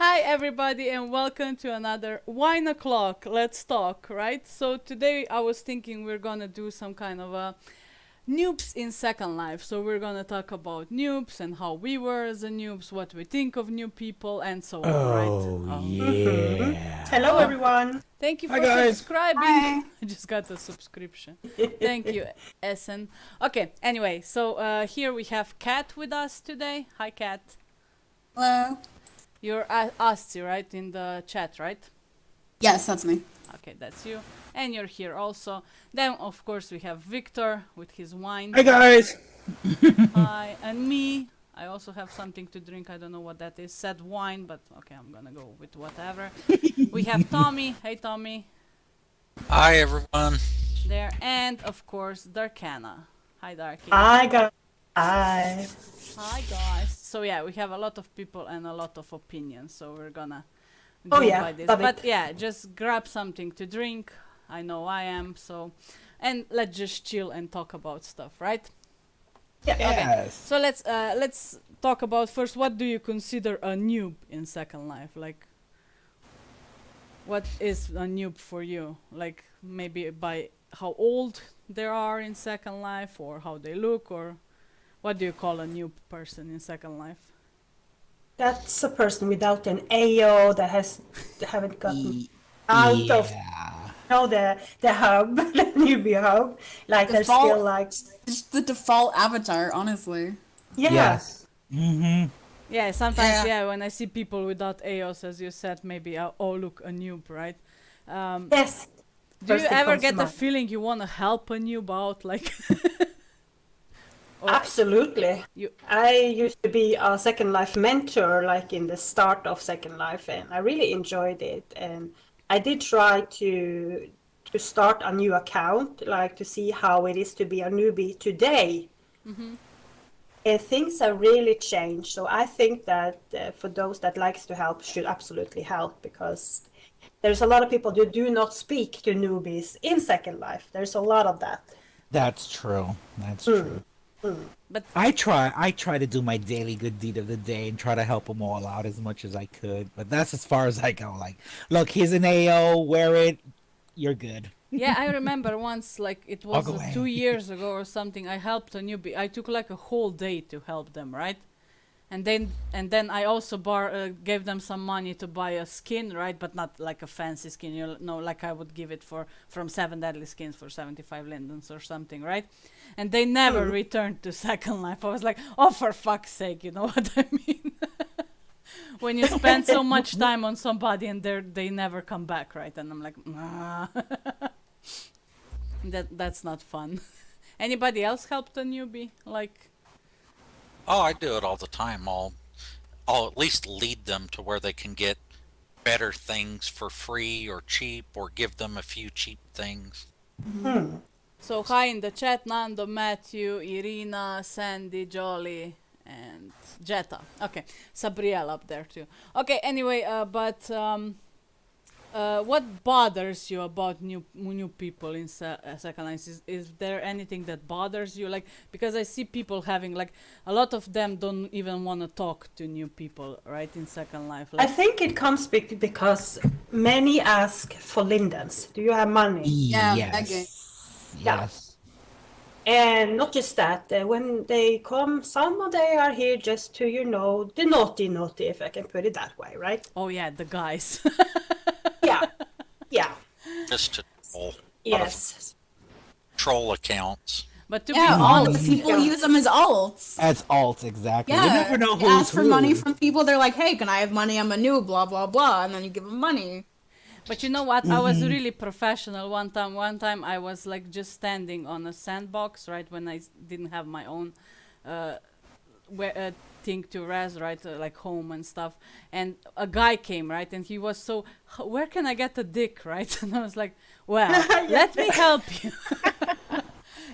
Hi everybody and welcome to another Wine O'Clock. Let's talk, right? So today I was thinking we're gonna do some kind of a Noobs in Second Life. So we're gonna talk about noobs and how we were as a noobs, what we think of new people and so on, right? Oh, Mhm. Hello, yeah. everyone. Thank you Hi, for guys. subscribing. Hi. I just got a subscription. Thank you, Essen. Okay, anyway, so here we have Kat with us today. Hi, Kat. Hello. You're Asti, right? In the chat, right? Yes, that's me. Okay, that's you. And you're here also. Then, of course, we have Victor with his wine. Hi, guys. Hi. And me. I also have something to drink. I don't know what that is. Said wine, but okay, I'm gonna go with whatever. We have Tommy. Hey, Tommy. Hi everyone. There. And, of course, Darkana. Hi, Darky. Hi, guys. Hi. Hi, guys. So, yeah, we have a lot of people and a lot of opinions. So, we're gonna Oh, go yeah, by this. love But, it. yeah, just grab something to drink. I know I am. So, and let's just chill and talk about stuff, right? Yeah. Yes. So let's talk about first. What do you consider a noob in Second Life? Like, what is a noob for you? Like, maybe by how old they are in Second Life, or how they look, or what do you call a noob person in Second Life? That's a person without an AO that haven't gotten E- out of the hub, the newbie hub. Like they're Default- still like Just the default avatar, honestly. yeah. Yes. Mm-hmm. Yeah, sometimes Yeah. when I see people without AOS, as you said, maybe oh look a noob, right? Yes. Do you First thing ever comes to get the mind. feeling you want to help a noob out, like? Or Absolutely. you I used to be a Second Life mentor, like in the start of Second Life, and I really enjoyed it. And I did try to start a new account, like to see how it is to be a newbie today. And things have really changed. So I think that for those that likes to help, should absolutely help, because there's a lot of people who do not speak to newbies in Second Life. There's a lot of that. That's true. That's true. but I try to do my daily good deed of the day and try to help them all out as much as I could. But that's as far as I go. Like, look, here's an AO. Wear it. You're good. yeah, I remember once, like it was Walk away. 2 years ago or something. I helped a newbie. I took like a whole day to help them, right? And then I also gave them some money to buy a skin, right? But not like a fancy skin, you know, like I would give it from 7 Deadly Skins for 75 lindens or something, right? And they never returned to Second Life. I was like, oh, for fuck's sake, you know what I mean? When you spend so much time on somebody and they never come back, right? And I'm like, nah. That's not fun. Anybody else helped a newbie? Like, Oh, I do it all the time. I'll at least lead them to where they can get better things for free or cheap, or give them a few cheap things. so hi in the chat, Nando, Matthew, Irina, Sandy, Jolly, and Jetta. Okay, Sabriel up there too. Okay, anyway, what bothers you about new people in Second Life? Is there anything that bothers you? Like, because I see people having, like, a lot of them don't even want to talk to new people, right, in Second Life. I Like, think it comes because many ask for lindens. Do you have money? Yeah, Yes. Yeah. Yes. And not just that, when they come, some of they are here just to, the naughty, if I can put it that way, right? oh yeah, the guys. Yeah, yeah, Just to troll. yes. Troll accounts. But to Yeah, be all the honest, people use them as alts. As alt, exactly. Yeah, You never know they who's ask for who. money from people. They're like, "Hey, can I have money? I'm a new blah blah blah," and then you give them money. but you know what? I was really professional one time. One time I was like just standing on a sandbox, right, when I didn't have my own thing to res, right, like home and stuff. And a guy came, right, and he was so, where can I get a dick, right? And I was like, well, let me help you.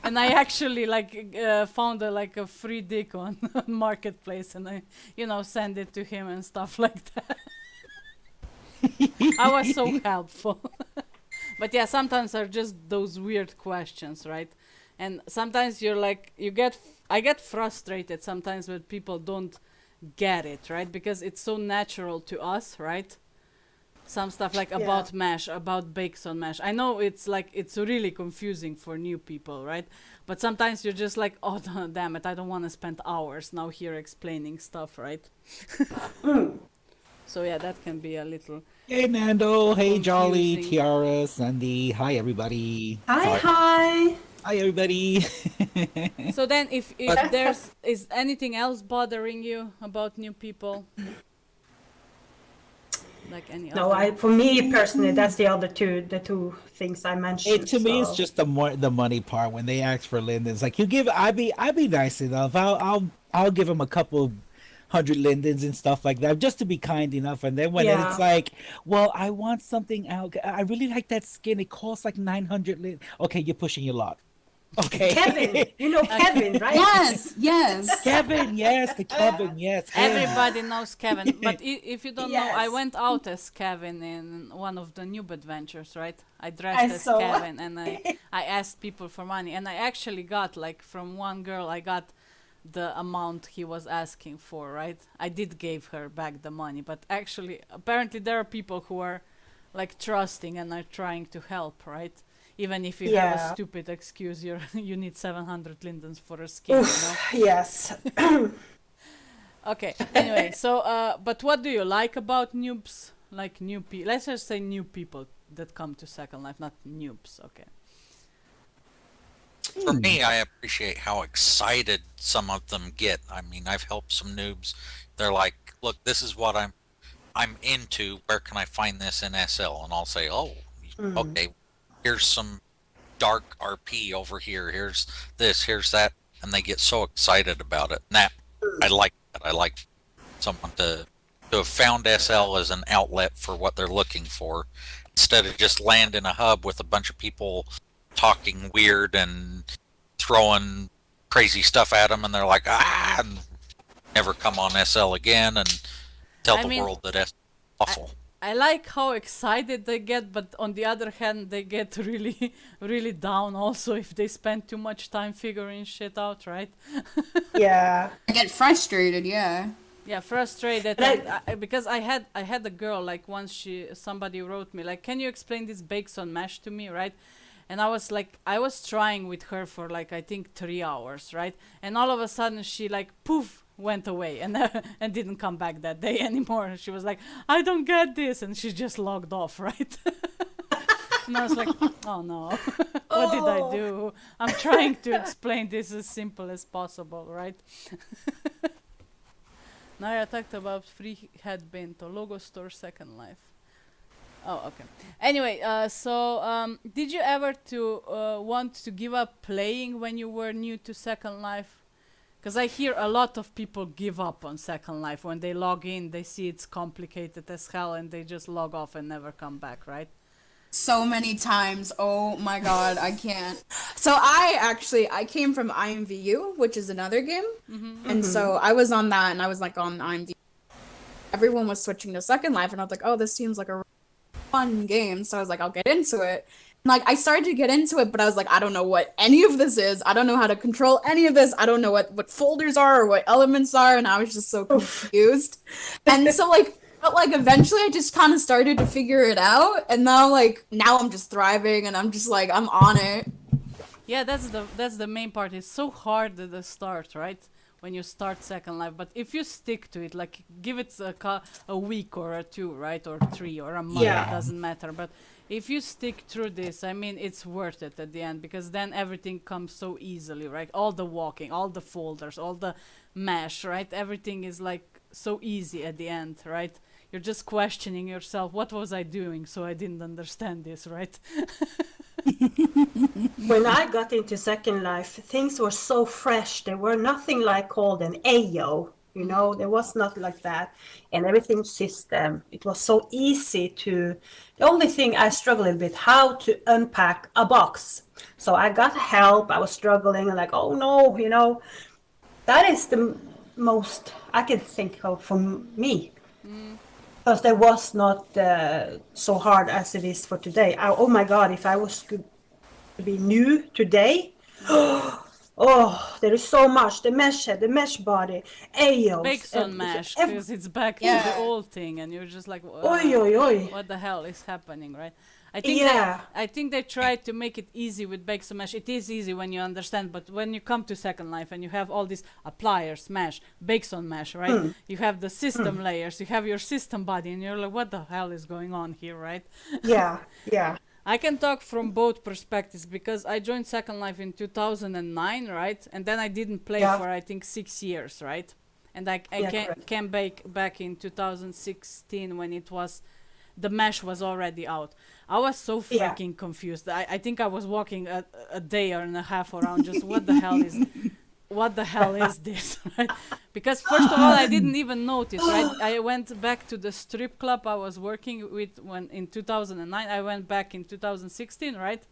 And I actually like found a free dick on Marketplace, and I, send it to him and stuff like that. I was so helpful. But yeah, sometimes are just those weird questions, right? And sometimes you're like, I get frustrated sometimes when people don't get it, right? Because it's so natural to us, right? Some stuff like about mash, about bakes on mash. I know it's like it's really confusing for new people, right? But sometimes you're just like, oh damn it, I don't want to spend hours now here explaining stuff, right? So yeah, that can be a little. Hey Nando, hey Jolly, Confusing. Tiara, Sandy, hi everybody. Hi. Hi everybody. So then, if there's is anything else bothering you about new people, like any No, other? for me personally, that's the two things I mentioned. To me, it's so. just the money part. When they ask for lindens, like you give, I be nice enough. I'll give them a couple hundred lindens and stuff like that, just to be kind enough. And then when it's like, well, I want something out. I really like that skin. It costs like 900 lind. Okay, you're pushing your luck. Okay. Kevin, you know Kevin, right? Yes. Kevin, yes, the Kevin, yes. him. Everybody knows Kevin, but if you don't know, I Yes. went out as Kevin in one of the Noob adventures, right? I dressed I as saw. Kevin, and I asked people for money, and I actually got, like, from one girl, I got the amount he was asking for, right? I did give her back the money, but actually, apparently there are people who are, like, trusting and are trying to help, right? Even if you have a Yeah. stupid excuse, you need 700 lindens for a skin, you know? Yes. Okay. Anyway, so but what do you like about noobs? Like new people. Let's just say new people that come to Second Life, not noobs. Okay. For me, I appreciate how excited some of them get. I mean, I've helped some noobs. They're like, "Look, this is what I'm into. Where can I find this in SL?" And I'll say, "Oh, okay. Here's some dark RP over here. Here's this. Here's that." And they get so excited about it. And that I like that. I like someone to have found SL as an outlet for what they're looking for, instead of just land in a hub with a bunch of people talking weird and throwing crazy stuff at them, and they're like, and never come on SL again and tell I the mean, world that SL is awful. I like how excited they get, but on the other hand, they get really, really down also if they spend too much time figuring shit out, right? Yeah. I get frustrated, yeah. Yeah, frustrated. But And because I had a girl, like, once somebody wrote me like, can you explain this bakes on mash to me, right? And I was like, I was trying with her for like I think 3 hours, right? And all of a sudden she like poof went away and and didn't come back that day anymore. She was like, I don't get this, and she just logged off, right? And I was like, oh no, what did I do? I'm trying to explain this as simple as possible, right? Naria talked about free headband or logo store Second Life. Oh, okay. Anyway, did you ever want to give up playing when you were new to Second Life? Because I hear a lot of people give up on Second Life when they log in. They see it's complicated as hell, and they just log off and never come back, right? So many times. Oh my god, I can't. So I came from IMVU, which is another game. And so I was on that, and I was like on IMVU. Everyone was switching to Second Life, and I was like, oh, this seems like a fun game. So I was like, I'll get into it. And like I started to get into it, but I was like, I don't know what any of this is. I don't know how to control any of this. I don't know what folders are or what elements are, and I was just so confused. And so but like eventually I just kind of started to figure it out, and now I'm just thriving, and I'm just like, I'm on it. Yeah, that's the main part. It's so hard at the start, right? When you start Second Life, but if you stick to it, like give it a week or a two, right, or 3 or a month, Yeah. it doesn't matter. But if you stick through this, I mean, it's worth it at the end, because then everything comes so easily, right? All the walking, all the folders, all the mash, right? Everything is like so easy at the end, right? You're just questioning yourself, what was I doing so I didn't understand this, right? When I got into Second Life, things were so fresh. There were nothing like called an AO, you know, there was not like that. And everything system. It was so easy to. The only thing I struggled a bit, how to unpack a box. So I got help. I was struggling and like, oh no, you know, that is the most I can think of for me. Because there was not so hard as it is for today. Oh my God, if I was to be new today, oh Oh, there is so much. The mesh head, the mesh body, AOs. Bakes on mash, ev- because it's back to Yeah. the old thing, and you're just like, Oi, oi, oi. what the hell is happening, right? I think Yeah. I think they tried to make it easy with Bakes on Mash. It is easy when you understand, but when you come to Second Life and you have all these appliers, mash, Bakes on Mash, right? You have the system layers, you have your system body, and you're like, what the hell is going on here, right? Yeah, yeah. I can talk from both perspectives because I joined Second Life in 2009, right? And then I didn't play Yeah. for I think 6 years, right? And I correct. came back in 2016 when it was the mesh was already out. I was so Yeah. freaking confused. I think I was walking a day and a half around just what the hell is this, right? Because first of all, I didn't even notice, right? I went back to the strip club I was working with when in 2009. I went back in 2016, right?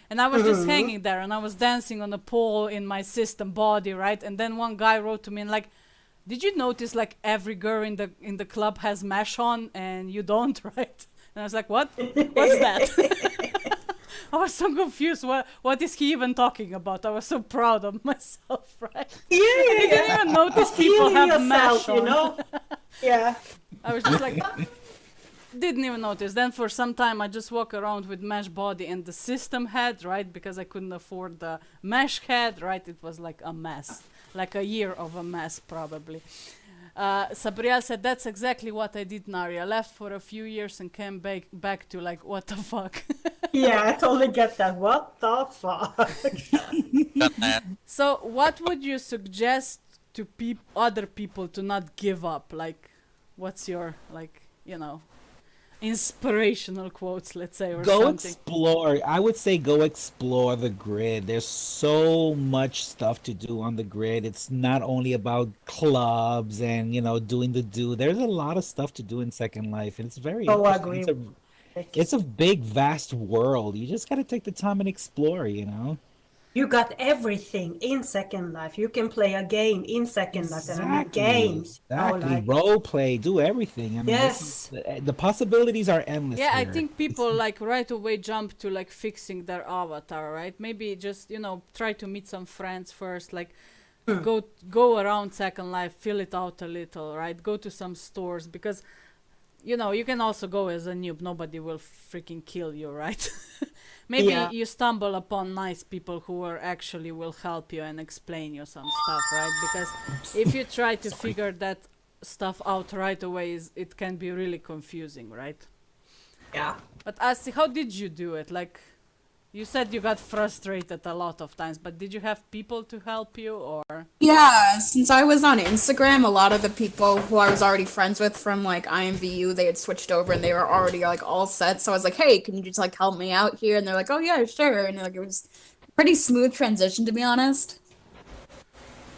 And I was just hanging there and I was dancing on a pole in my system body, right? And then one guy wrote to me and like, did you notice like every girl in the club has mesh on and you don't, right? And I was like, what? What's that? I was so confused. What is he even talking about? I was so proud of myself, right? Yeah, I didn't even notice people Feeling have mesh yourself, on. you know? Yeah. I was just like, didn't even notice. Then for some time I just walk around with mesh body and the system head, right? Because I couldn't afford the mesh head, right? It was like a mess, like a year of a mess probably. Sabriel said that's exactly what I did, Naria. Left for a few years and came back to like, what the fuck? Yeah, I totally get that. What the fuck? Done that. So what would you suggest to other people to not give up? Like, what's your, like, you know, inspirational quotes, let's say, or Go something? explore. I would say go explore the grid. There's so much stuff to do on the grid. It's not only about clubs and, doing the do. There's a lot of stuff to do in Second Life, and it's very Oh, I interesting. agree. It's a big, vast world. You just got to take the time and explore. You got everything in Second Life. You can play a game in Second Life. There are new games. Exactly. Role play, do everything. I mean, Yes. the possibilities are endless. Yeah, I here. think people like right away jump to like fixing their avatar, right? Maybe just try to meet some friends first, like go around Second Life, fill it out a little, right? Go to some stores because you can also go as a noob. Nobody will freaking kill you, right? Maybe Yeah. you stumble upon nice people who actually will help you and explain you some stuff, right? Because if you try to figure that stuff out right away, it can be really confusing, right? Yeah. But Asti, how did you do it? Like, you said you got frustrated a lot of times, but did you have people to help you, or? Yeah, since I was on Instagram, a lot of the people who I was already friends with from like IMVU, they had switched over and they were already like all set. So I was like, "Hey, can you just like help me out here?" And they're like, "Oh yeah, sure." And like it was pretty smooth transition, to be honest.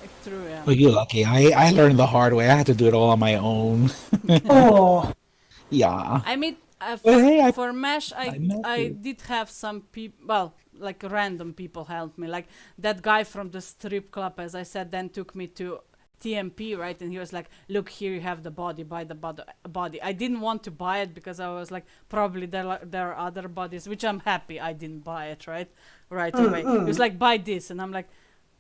Like, true, yeah. Well, you're lucky. I learned the hard way. I had to do it all on my own. Oh, Yeah. I mean, Well, hey, for Mesh, met I you. did have some people, well, like random people help me. Like that guy from the strip club, as I said, then took me to TMP, right? And he was like, "Look, here you have the body. Buy the body." I didn't want to buy it because I was like, probably there are other bodies, which I'm happy I didn't buy it, right away. He was like, "Buy this," and I'm like,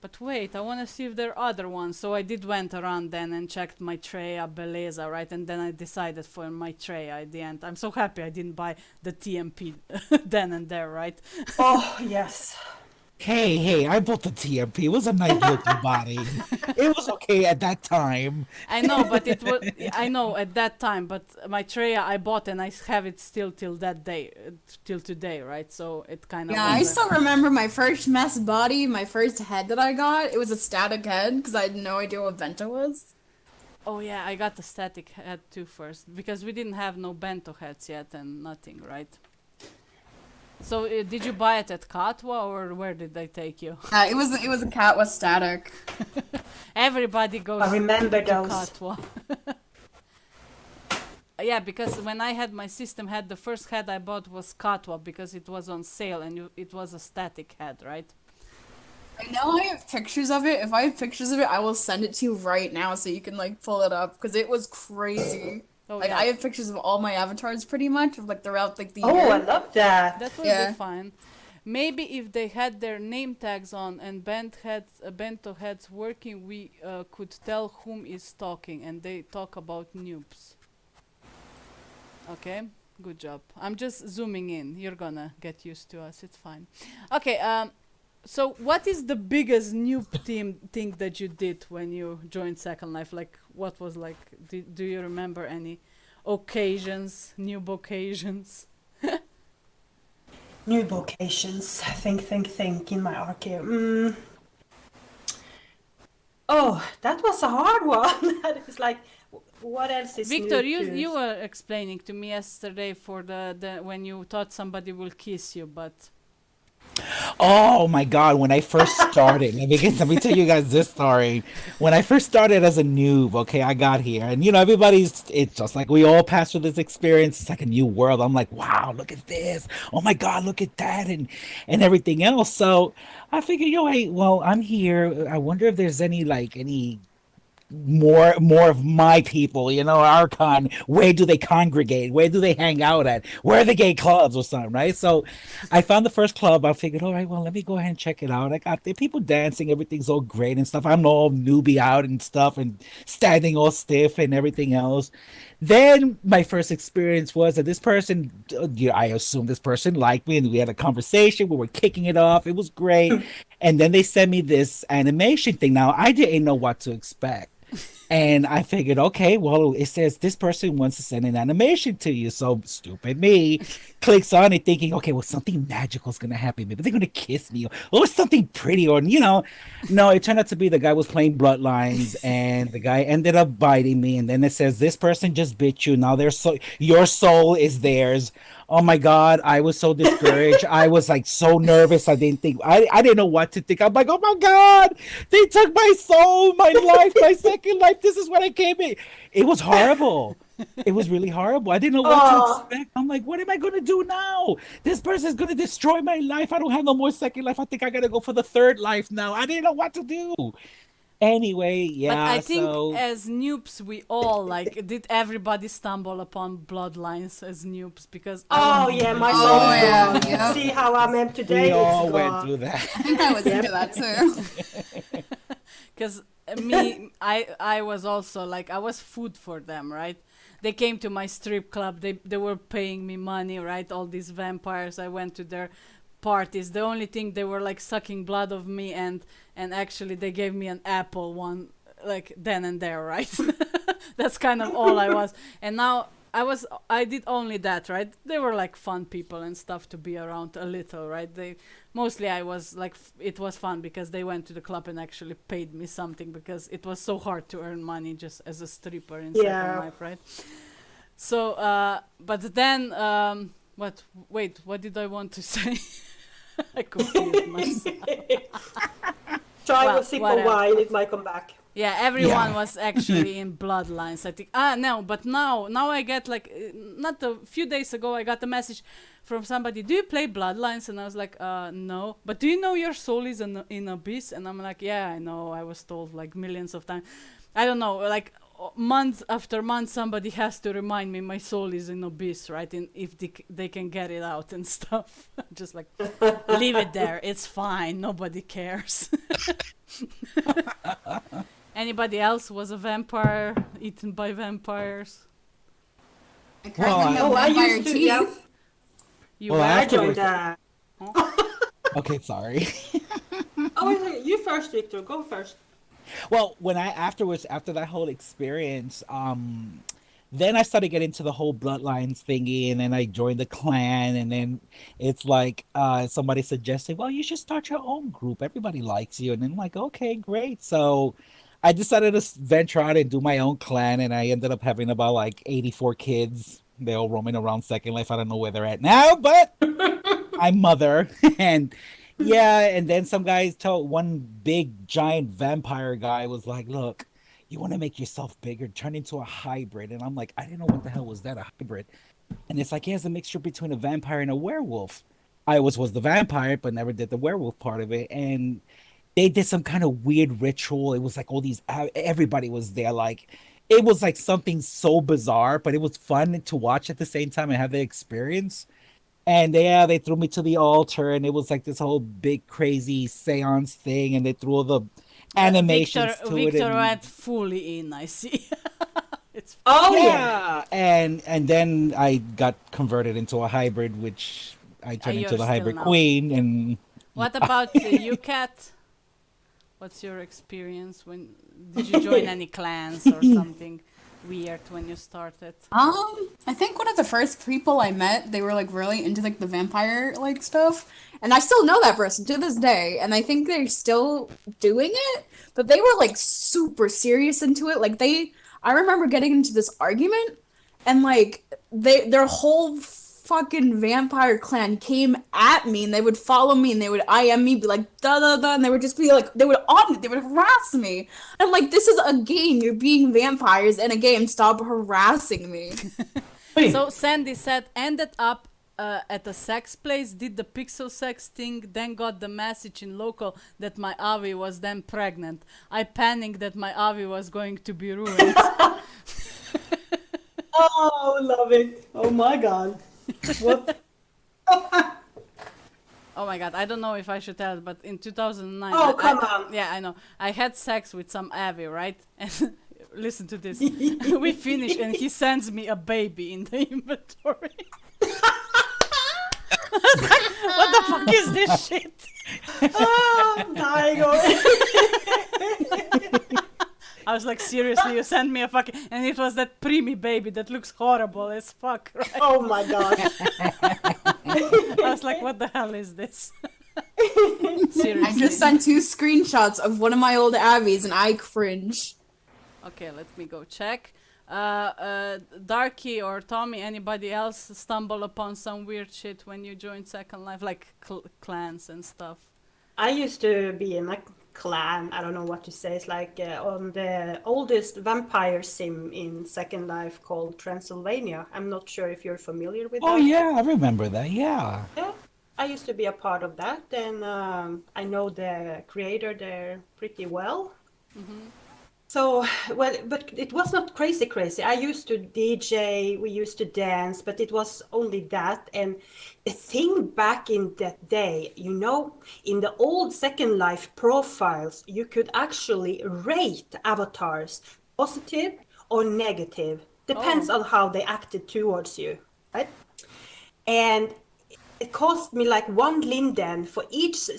but wait, I want to see if there are other ones. So I did went around then and checked Maitreya, Beleza, right? And then I decided for Maitreya at the end. I'm so happy I didn't buy the TMP then and there, right? oh yes. Hey, I bought the TMP. It was a nice looking body. It was okay at that time. I know, but it was, I know at that time, but Maitreya I bought and I have it still till that day, till today, right? So it kind of Yeah, I still remember my first mess body, my first head that I got. It was a static head because I had no idea what Bento was. Oh yeah, I got the static head too first because we didn't have no bento heads yet and nothing, right? So did you buy it at Katwa or where did they take you? It was a cat with static. Everybody goes I remember to those. Katwa. Yeah, because when I had my system head, the first head I bought was Katwa because it was on sale and it was a static head, right? I know I have pictures of it. If I have pictures of it, I will send it to you right now so you can like pull it up because it was crazy. Oh, Like yeah. I have pictures of all my avatars pretty much of like throughout like the Oh, year. I love that. That will Yeah. be fine. maybe if they had their name tags on and bento heads working, we could tell whom is talking, and they talk about noobs. Okay, good job. I'm just zooming in. You're gonna get used to us. It's fine. Okay. So what is the biggest noob thing that you did when you joined Second Life? Like, what was like? Do you remember any occasions, noob occasions? New vocations. Think in my archive. Oh, that was a hard one. That is like, what else is Victor, new to- you were explaining to me yesterday for the when you thought somebody will kiss you, but Oh my God! When I first started, let me tell you guys this story. When I first started as a noob, okay, I got here, and it's just like we all pass through this experience. It's like a new world. I'm like, wow, look at this! Oh my God, look at that, and everything else. So I figured, hey, well, I'm here. I wonder if there's any more of my people, Archon. Where do they congregate? Where do they hang out at? Where are the gay clubs or something, right? So I found the first club. I figured, all right, well, let me go ahead and check it out. I got there, people dancing, everything's all great and stuff. I'm all newbie out and stuff and standing all stiff and everything else. Then my first experience was that this person, I assume this person liked me, and we had a conversation. We were kicking it off. It was great. And then they sent me this animation thing. Now, I didn't know what to expect. And I figured, okay, well, it says this person wants to send an animation to you. So stupid me clicks on it thinking, okay, well, something magical is going to happen. Maybe they're going to kiss me or something pretty or, No, it turned out to be the guy was playing Bloodlines and the guy ended up biting me. And then it says, this person just bit you. Now your soul is theirs. Oh my God, I was so discouraged. I was like so nervous. I didn't know what to think. I'm like, oh my God, they took my soul, my life, my second life. This is what I came in. It was horrible. It was really horrible. I didn't know what to expect. I'm like, what am I going to do now? This person's going to destroy my life. I don't have no more second life. I think I got to go for the third life now. I didn't know what to do. Anyway, yeah. but I think so as noobs we all like. Did everybody stumble upon Bloodlines as noobs? Because Oh yeah, my soul is yeah, gone. yeah. See how I'm at today? we all It's went gone. through that. I think I was into that too. because I was also like, I was food for them, right? They came to my strip club. They were paying me money, right? All these vampires. I went to their parties. The only thing, they were like sucking blood of me, and actually they gave me an apple one, like then and there, right? That's kind of all I was. And now I did only that, right? They were like fun people and stuff to be around a little, right? Mostly I was like, it was fun because they went to the club and actually paid me something, because it was so hard to earn money just as a stripper in Second Life, right? So, but then, what did I want to say? I confused myself. Try Well, a sip of whatever. wine, it might come back. Yeah, everyone Yeah. was actually in Bloodlines, I think. No, but now I get like, not a few days ago, I got a message from somebody. Do you play Bloodlines? And I was like, no. But do you know your soul is in Abyss? And I'm like, yeah, I know. I was told like millions of times. I don't know, like month after month, somebody has to remind me my soul is in Abyss, right? And if they can get it out and stuff. Just like, leave it there. It's fine. Nobody cares. Anybody else was a vampire, eaten by vampires? I currently have Oh, I vampire used to. teeth. Yeah, You Well, were? I afterwards- joined. Okay, sorry. Oh, you first, Victor. Go first. Well, after that whole experience, then I started getting into the whole bloodlines thingy, and then I joined the clan, and then it's like somebody suggested, well, you should start your own group. Everybody likes you, and then I'm like, okay, great. So I decided to venture out and do my own clan, and I ended up having about like 84 kids. They all roaming around Second Life. I don't know where they're at now, but I'm mother, and yeah, and then some guys told one big giant vampire guy was like, look, you want to make yourself bigger, turn into a hybrid. And I'm like, I didn't know what the hell was that, a hybrid. And it's like, yeah, it's a mixture between a vampire and a werewolf. I always was the vampire, but never did the werewolf part of it. And they did some kind of weird ritual. It was like all these, everybody was there. Like, it was like something so bizarre, but it was fun to watch at the same time and have the experience. And they threw me to the altar, and it was like this whole big crazy seance thing, and they threw all the animations to it. Victor And, went fully in, I see. It's Oh yeah. yeah, and then I got converted into a hybrid, which I turned you're into the still hybrid now. queen. And What about you, Kat? What's your experience? When did you join any clans or something weird when you started? I think one of the first people I met, they were like really into like the vampire like stuff, and I still know that person to this day, and I think they're still doing it, but they were like super serious into it. Like I remember getting into this argument, and like their whole fucking vampire clan came at me, and they would follow me, and they would IM me, be like da da da, and they would just be like, they would harass me. I'm like, this is a game. You're being vampires in a game. Stop harassing me. So Sandy said, ended up at a sex place, did the pixel sex thing, then got the message in local that my Avi was then pregnant. I panicked that my Avi was going to be ruined. Oh, love it. Oh my god. What? Oh my god, I don't know if I should tell it, but in 2009... Oh, come on. Yeah, I know. I had sex with some Avi, right? And listen to this. We finish and he sends me a baby in the inventory. What the fuck is this shit? Oh, I'm dying already. I was like, seriously, you sent me a fucking... And it was that preemie baby that looks horrible as fuck, right? Oh my god. I was like, what the hell is this? Seriously. I just sent 2 screenshots of one of my old Abbies, and I cringe. Okay, let me go check. Darky or Tommy, anybody else stumble upon some weird shit when you joined Second Life, like clans and stuff? I used to be in a clan. I don't know what to say. It's like on the oldest vampire sim in Second Life called Transylvania. I'm not sure if you're familiar with oh that. yeah, I remember that. Yeah. Yeah, I used to be a part of that, and I know the creator there pretty well. So, well, but it was not crazy. I used to DJ, we used to dance, but it was only that. And the thing back in that day, you know, in the old Second Life profiles, you could actually rate avatars, positive or negative. Depends on how they acted towards you, right? And it cost me like 1 linden for each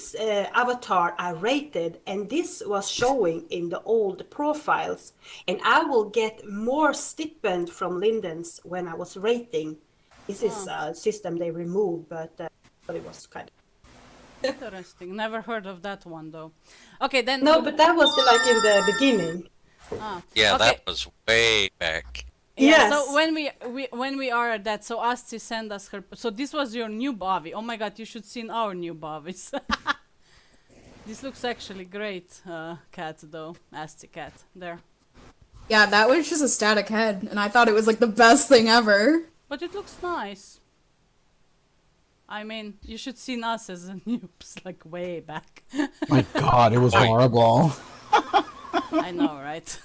avatar I rated, and this was showing in the old profiles. And I will get more stipend from lindens when I was rating. This is a system they removed, but it was kind of Interesting. Never heard of that one though. Okay, then. no, but that was like in the beginning. Yeah, Okay. that was way back. Yeah, Yes. so when we are at that, so Asti send us her. So this was your new Bobby. Oh my god, you should see our new Bobbies. This looks actually great, cat though. Asti cat there. Yeah, that was just a static head, and I thought it was like the best thing ever. But it looks nice. I mean, you should see us as a noobs, like way back. My God, it was horrible. I know, right?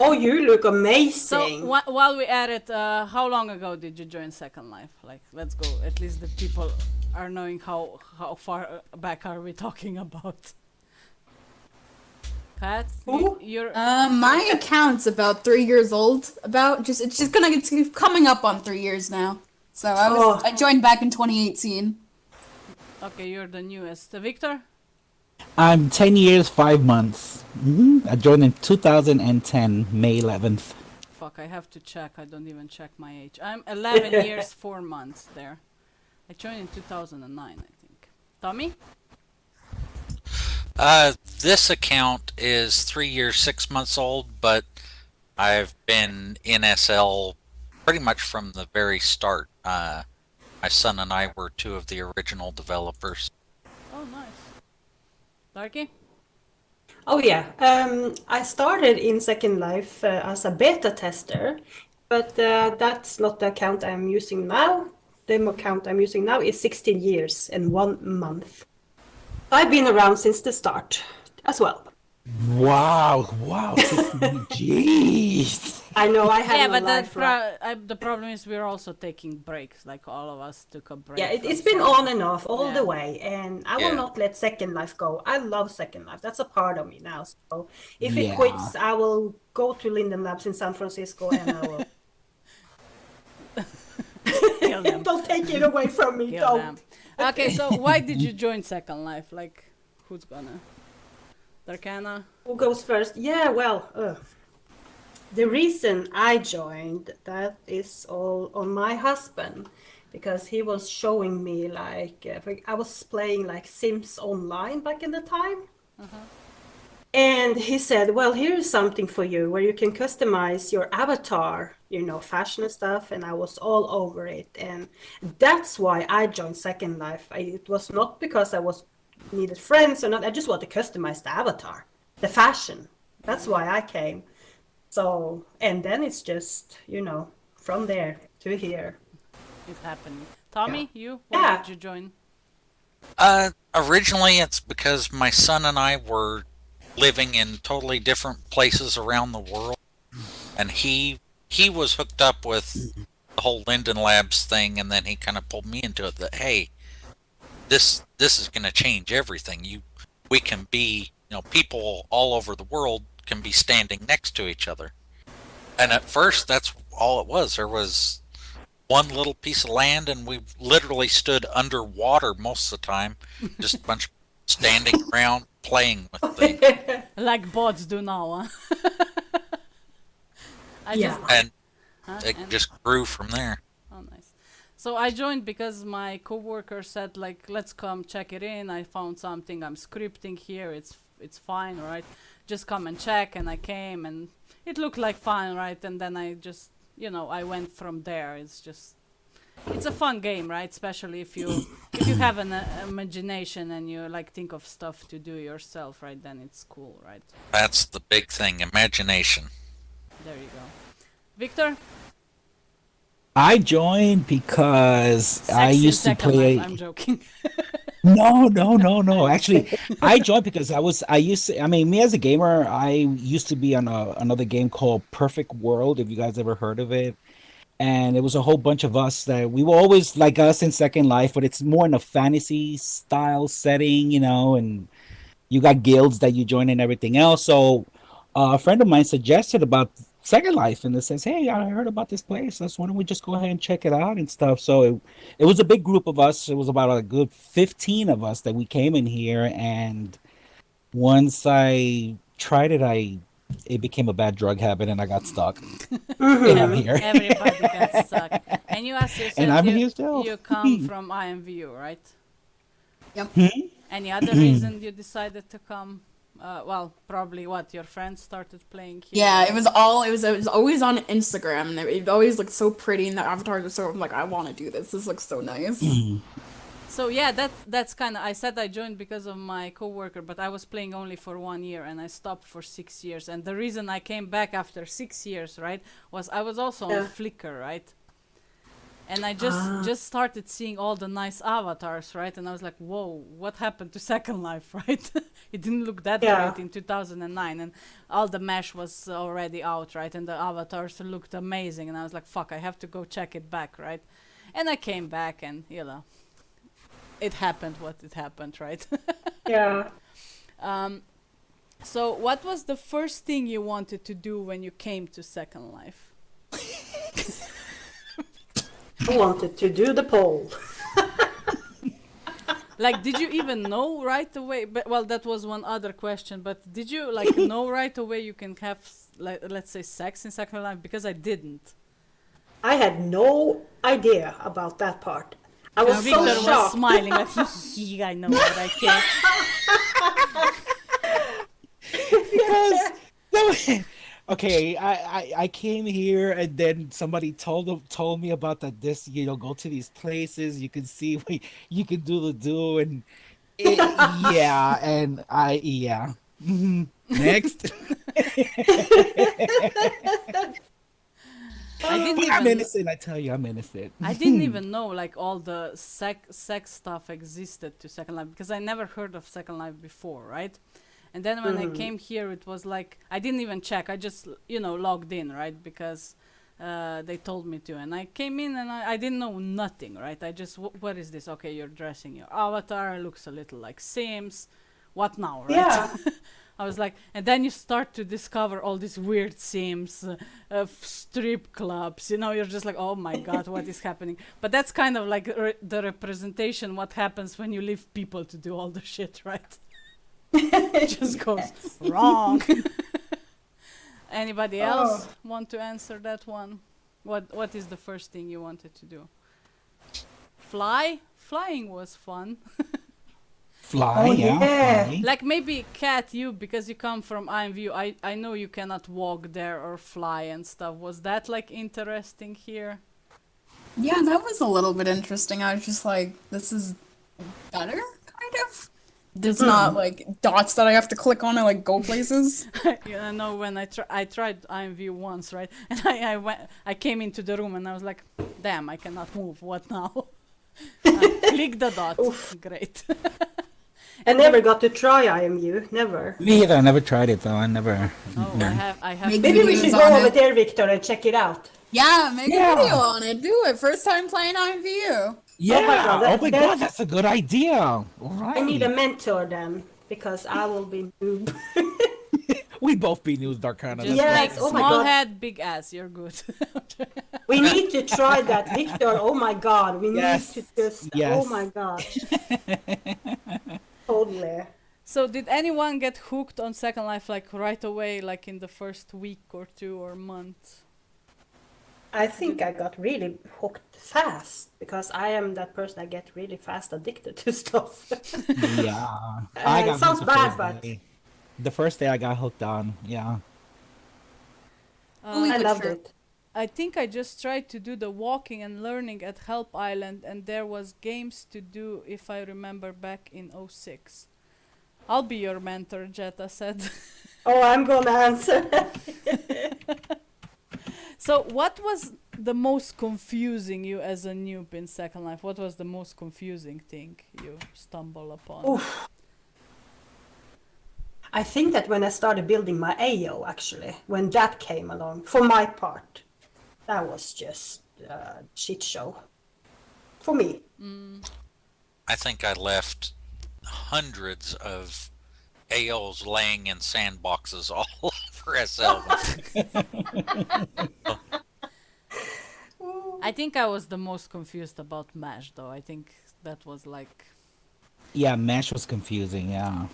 Oh, you look So amazing. while we at it, how long ago did you join Second Life? Like, let's go. At least the people are knowing how far back are we talking about. Pat, Who? you're My account's about 3 years old. It's coming up on 3 years now. So I joined back in 2018. okay. You're the newest, Victor. I'm 10 years, 5 months. I joined in 2010, May 11th. Fuck, I have to check. I don't even check my age. I'm 11 years, 4 months there. I joined in 2009, I think. Tommy? This account is 3 years, 6 months old, but I've been in SL pretty much from the very start. My son and I were 2 of the original developers. Oh, nice. Darky? Oh yeah, I started in Second Life as a beta tester, but that's not the account I'm using now. The account I'm using now is 16 years and 1 month. I've been around since the start as well. Wow, 16, jeez. I know I had Yeah, no but life. the problem is we're also taking breaks. Like all of us took a break. Yeah, from it's been Second on Life. and off all Yeah. the way, and I will Yeah. not let Second Life go. I love Second Life. That's a part of me now. So if it Yeah. quits, I will go to Linden Labs in San Francisco and I will. Kill them. Don't take it away from me. Kill them. Don't. Okay, so why did you join Second Life? Like, who's gonna? Darkana? Who goes first? Yeah, well, the reason I joined that is all on my husband, because he was showing me like I was playing like Sims Online back in the time. And he said, well, here's something for you where you can customize your avatar, you know, fashion and stuff. And I was all over it. And that's why I joined Second Life. It was not because I was needed friends or not. I just want to customize the avatar, the fashion. That's why I came. So, and then it's just, you know, from there to here. It's happening. Tommy, you? Why Yeah. did you join? Originally, it's because my son and I were living in totally different places around the world, and he was hooked up with the whole Linden Labs thing, and then he kind of pulled me into it. That hey, this is going to change everything. We can be, you know, people all over the world can be standing next to each other. And at first, that's all it was. There was one little piece of land, and we literally stood underwater most of the time, just a bunch of standing around playing with things. Like bots do now, huh? Yeah. And Huh? it And- just grew from there. Oh, nice. So I joined because my coworker said, like, let's come check it in. I found something. I'm scripting here. It's fine, right? Just come and check. And I came, and it looked like fun, right? And then I just, you know, I went from there. It's a fun game, right? Especially if you have an imagination and you like think of stuff to do yourself, right? Then it's cool, right? That's the big thing, imagination. There you go. Victor, I joined because I Sex in used to Second play. Life. I'm joking. No. Actually, I joined because I used to. I mean, me as a gamer, I used to be on another game called Perfect World. If you guys ever heard of it, and it was a whole bunch of us that we were always like us in Second Life, but it's more in a fantasy style setting, you know, and you got guilds that you join and everything else. So a friend of mine suggested about Second Life, and it says, "Hey, I heard about this place. Let's why don't we just go ahead and check it out and stuff." So it was a big group of us. It was about a good 15 of us that we came in here, and once I tried it, it became a bad drug habit, and I got stuck. And I'm here. Everybody gets stuck. And you asked yourself, And I'm you, here still. you come from IMVU, right? Yep. Any other reason you decided to come? Well, probably what your friends started playing here. Yeah, it was always on Instagram, and it always looked so pretty, and the avatars were so, I'm like, I want to do this. This looks so nice. So yeah, that's kind of. I said I joined because of my coworker, but I was playing only for 1 year, and I stopped for 6 years. And the reason I came back after 6 years, right, was I was also on Flickr, right. And I just started seeing all the nice avatars, right? And I was like, whoa, what happened to Second Life, right? It didn't look that great in 2009. And all the mesh was already out, right? And the avatars looked amazing. And I was like, fuck, I have to go check it back, right? And I came back and, you know, it happened what it happened, right? Yeah. So what was the first thing you wanted to do when you came to Second Life? I wanted to do the poll. Like, did you even know right away? But well, that was one other question. But did you like know right away you can have, like, let's say, sex in Second Life? Because I didn't. I had no idea about that part. I was Victor so was shocked. smiling like, I know what I can. Because okay, I came here, and then somebody told me about that. This, you know, go to these places, you can see you can do, and yeah, and yeah. Next. I didn't But I'm even. innocent. I tell you, I'm innocent. I didn't even know like all the sex stuff existed to Second Life because I never heard of Second Life before, right? And then when I came here, it was like I didn't even check. I just logged in, right, because they told me to. And I came in and I didn't know nothing, right. I just what is this? Okay, you're dressing your avatar. Looks a little like Sims. What now, right? Yeah. I was like, and then you start to discover all these weird Sims, strip clubs. You're just like, oh my god, what is happening? But that's kind of like the representation what happens when you leave people to do all the shit, right? It just goes wrong. Anybody else want to answer that one? What is the first thing you wanted to do? Flying was fun. Fly, fly. Like maybe Kat, you, because you come from IMView, I know you cannot walk there or fly and stuff. Was that like interesting here? Yeah, that was a little bit interesting. I was just like, this is better, kind of. There's not like dots that I have to click on and like go places. When I tried IMView once, right? And I came into the room and I was like, damn, I cannot move. What now? Click the dot. Great. I never got to try IMU, never. Me either. I never tried it though. I never. Oh, I have. Make Maybe we videos should on go it. over there, Victor, and check it out. Yeah, make a video on it. Do it. First time playing IMVU. Yeah. Oh my God, That's a good idea. All right. I need a mentor then, because I will be noob. We both be news Darkana. Just Yes, like oh my small God. head, big ass. You're good. We need to try that, Victor. Oh my god, we Yes. need to just. Yes. Oh my god. Totally. So did anyone get hooked on Second Life like right away, like in the first week or two or month? I think I got really hooked fast because I am that person that get really fast addicted to stuff. Yeah. I got it sounds hooked the bad, first but day. The first day I got hooked on. Yeah. Only I for loved sure. it. I think I just tried to do the walking and learning at Help Island, and there was games to do if I remember back in 06. I'll be your mentor, Jetta said. Oh, I'm gonna answer. So what was the most confusing you as a noob in Second Life? What was the most confusing thing you stumble upon? Oof. I think that when I started building my AO, actually, when that came along, for my part, that was just a shit show. For me. I think I left hundreds of AOs laying in sandboxes all over SL. I think I was the most confused about MASH, though. I think that was like... Yeah, Mesh was confusing. Yeah.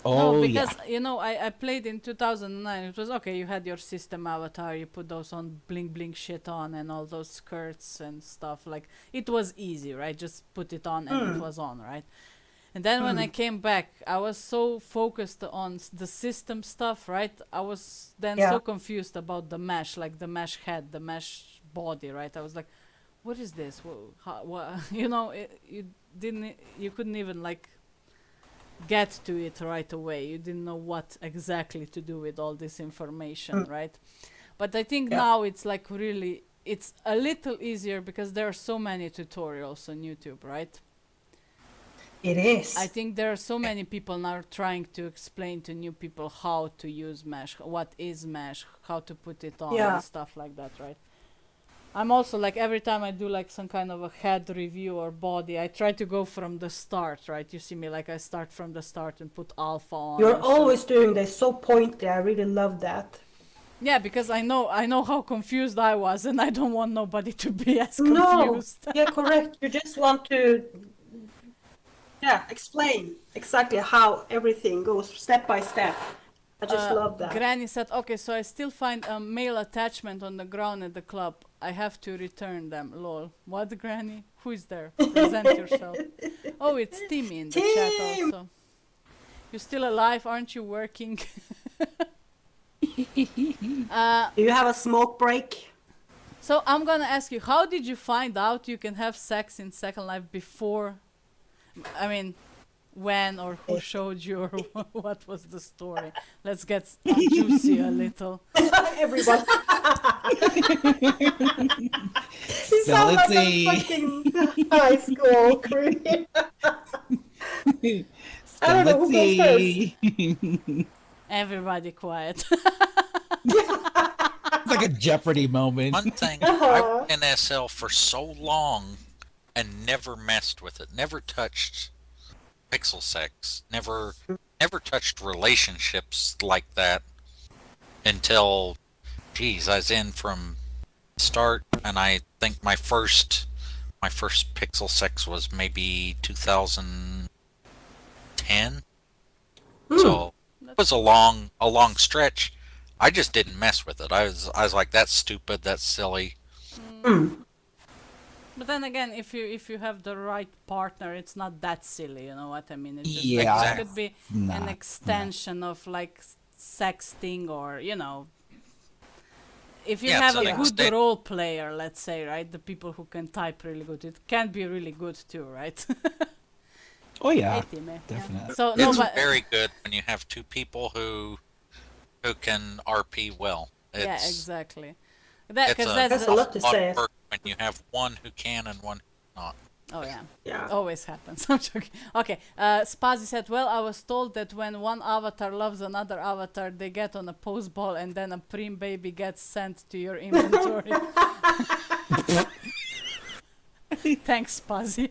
Oh, no, because, yeah. I played in 2009. It was okay, you had your system avatar, you put those on bling bling shit on and all those skirts and stuff. Like, it was easy, right? Just put it on and it was on, right? And then when I came back, I was so focused on the system stuff, right? I was then so confused about the mesh, like the mesh head, the mesh body, right? I was like, what is this? You couldn't even like get to it right away. You didn't know what exactly to do with all this information, right? But I think now it's like really, it's a little easier because there are so many tutorials on YouTube, right? It is. I think there are so many people now trying to explain to new people how to use mesh, what is mesh, how to put it on and stuff like that, right? I'm also like, every time I do like some kind of a head review or body, I try to go from the start, right? You see me, like I start from the start and put alpha on. You're always doing this so pointy. I really love that. Yeah, because I know how confused I was, and I don't want nobody to be as confused. No, yeah, correct. You just want to, explain exactly how everything goes step by step. I just love that. Granny said, okay, so I still find a male attachment on the ground at the club. I have to return them. Lol. What, Granny? Who is there? Present yourself. Oh, it's Timmy in the chat also. You're still alive? Aren't you working? Do you have a smoke break? So I'm gonna ask you, how did you find out you can have sex in Second Life before? I mean, when or who showed you, or what was the story? Let's get juicy a little. Everyone. You sound like a fucking high school career. I don't know who goes first. Everybody quiet. It's like a Jeopardy moment. One thing, I was in SL for so long and never messed with it. Never touched pixel sex. Never touched relationships like that until, geez, I was in from start, and I think my first pixel sex was maybe 2010. So it was a long stretch. I just didn't mess with it. I was like, that's stupid, that's silly. But then again, if you have the right partner, it's not that silly. You know what I mean? It's just Yeah, like, it could be an not, extension of like sexting, or if you Yeah, have to a an good extent. role player, let's say, right? The people who can type really good, it can be really good too, right? Oh yeah, Hey, Timmy. definitely. So no, It's but very good when you have two people who can RP well. yeah, It's exactly. That it's because a that's That's a lot to lot say. of work when you have one who can and one who's not. oh yeah. Yeah. Always happens. I'm joking. Okay. Spazzy said, well, I was told that when one avatar loves another avatar, they get on a post ball and then a preem baby gets sent to your inventory. Thanks, Spazzy.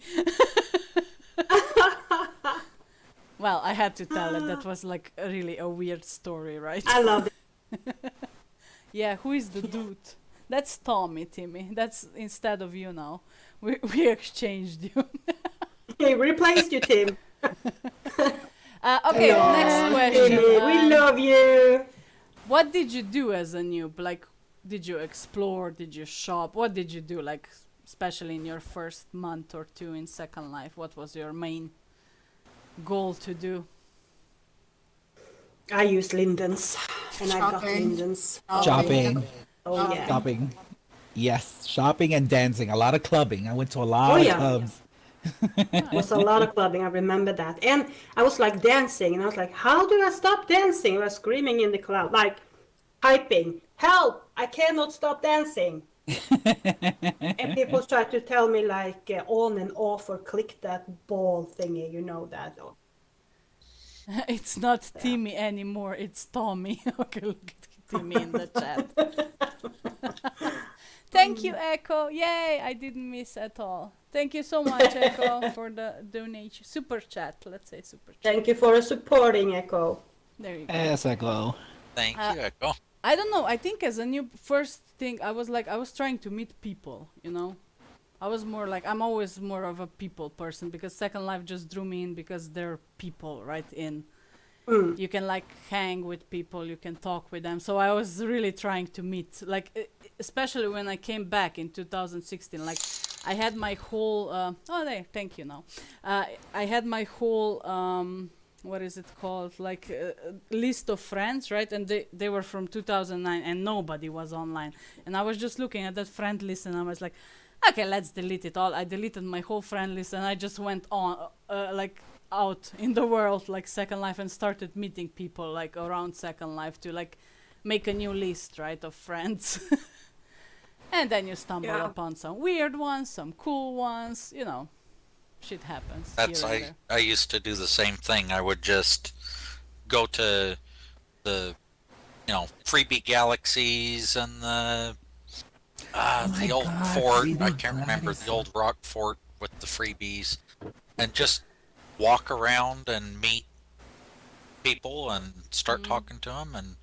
Well, I had to tell it. That was like really a weird story, right? I love it. Yeah, who is the dude? That's Tommy, Timmy. That's instead of you now. We exchanged you. He replaced you, Tim. Okay, No, next question. Timmy, we love you. What did you do as a noob? Like, did you explore? Did you shop? What did you do? Like, especially in your first month or two in Second Life, what was your main goal to do? I used Lindens, and I got Shopping. Lindens. Shopping, Oh yeah. shopping. Yes, shopping and dancing. A lot of clubbing. I went to a lot Oh, of yeah. clubs. It was a lot of clubbing. I remember that, and I was like dancing, and I was like, "How do I stop dancing?" I was screaming in the crowd, like typing, "Help! I cannot stop dancing!" And people tried to tell me like on and off or click that ball thingy, you know that. It's not Timmy anymore, it's Tommy. Okay, look at Timmy in the chat. Thank you, Echo. Yay, I didn't miss at all. Thank you so much, Echo, for the donation. Super chat, let's say super chat. Thank you for supporting Echo. There you go. Yes, Echo. Thank you, Echo. I don't know. I think as a new first thing, I was trying to meet people, you know. I was more like, I'm always more of a people person, because Second Life just drew me in because they're people, right? You can like hang with people, you can talk with them. So I was really trying to meet, like, especially when I came back in 2016. Like, I had my whole thank you now. I had my whole what is it called, like list of friends, right? And they were from 2009 and nobody was online, and I was just looking at that friend list and I was like, okay, let's delete it all. I deleted my whole friend list and I just went on like out in the world like Second Life and started meeting people like around Second Life to like make a new list, right, of friends. And then you stumble upon some weird ones, some cool ones, you know. Shit happens. That's here and there. I used to do the same thing. I would just go to the freebie galaxies and the old God, fort. I Freebie can't remember the Galaxy. old rock fort with the freebies, and just walk around and meet people and start talking to them. And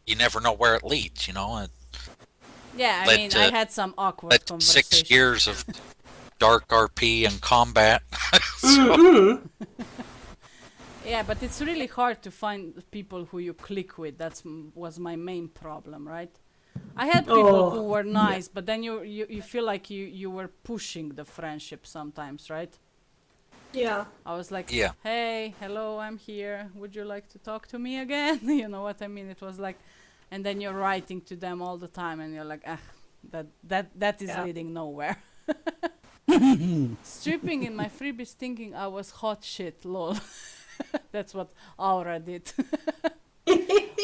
you never know where it leads. Yeah, I led mean, to- I had some awkward That's conversations. 6 years of dark RP and combat. So, Yeah, but it's really hard to find people who you click with. Was my main problem, right? I had people who were nice, but then you feel like you were pushing the friendship sometimes, right? Yeah. I was like, Yeah. hey, hello, I'm here. Would you like to talk to me again? You know what I mean? It was like, and then you're writing to them all the time, and you're like, that is leading nowhere. Stripping in my freebies, thinking I was hot shit, lol. That's what Aura did.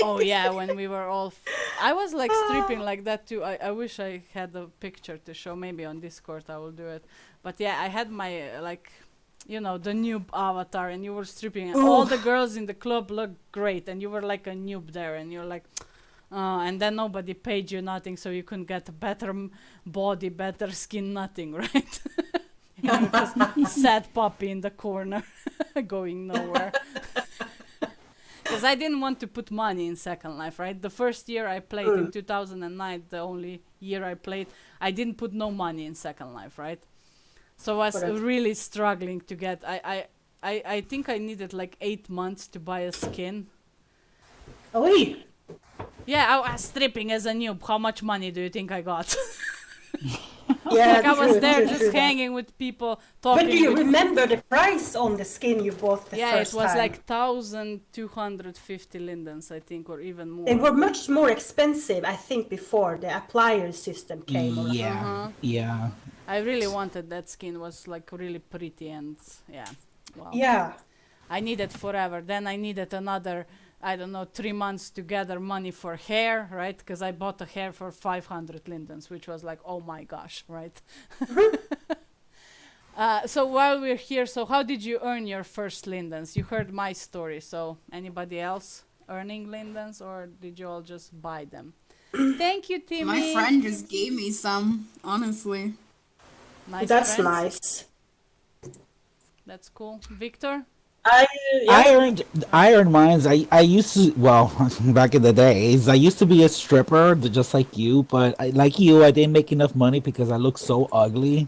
Oh yeah, when we were all I was like stripping like that too. I wish I had a picture to show. Maybe on Discord I will do it. But yeah, I had my like you know, the noob avatar, and you were stripping, and all the girls in the club looked great, and you were like a noob there, and you're like, and then nobody paid you nothing, so you couldn't get a better body, better skin, nothing, right? You were just sad puppy in the corner, going nowhere. Because I didn't want to put money in Second Life, right? The first year I played in 2009, the only year I played, I didn't put no money in Second Life, right? So I was really struggling to get. I think I needed like 8 months to buy a skin. Oi! Yeah, I was stripping as a noob. How much money do you think I got? Yeah, Like I was true, there true, just true that. hanging with people, talking. But do you with remember the price on the skin you bought the yeah, first it was time? like 1,250 lindens, I think, or even more. They were much more expensive, I think, before the applier system came. Or Yeah, yeah. I really wanted that skin. Was like really pretty, and yeah, wow. yeah. I needed forever. Then I needed another, I don't know, 3 months to gather money for hair, right? Because I bought a hair for 500 lindens, which was like, oh my gosh, right? So while we're here, so how did you earn your first lindens? You heard my story, so anybody else earning lindens, or did you all just buy them? Thank you, Timmy. My friend just gave me some, honestly. Nice That's friends. nice. That's cool. Victor? I earned mines. I used to, well, back in the days, I used to be a stripper just like you, but like you, I didn't make enough money because I looked so ugly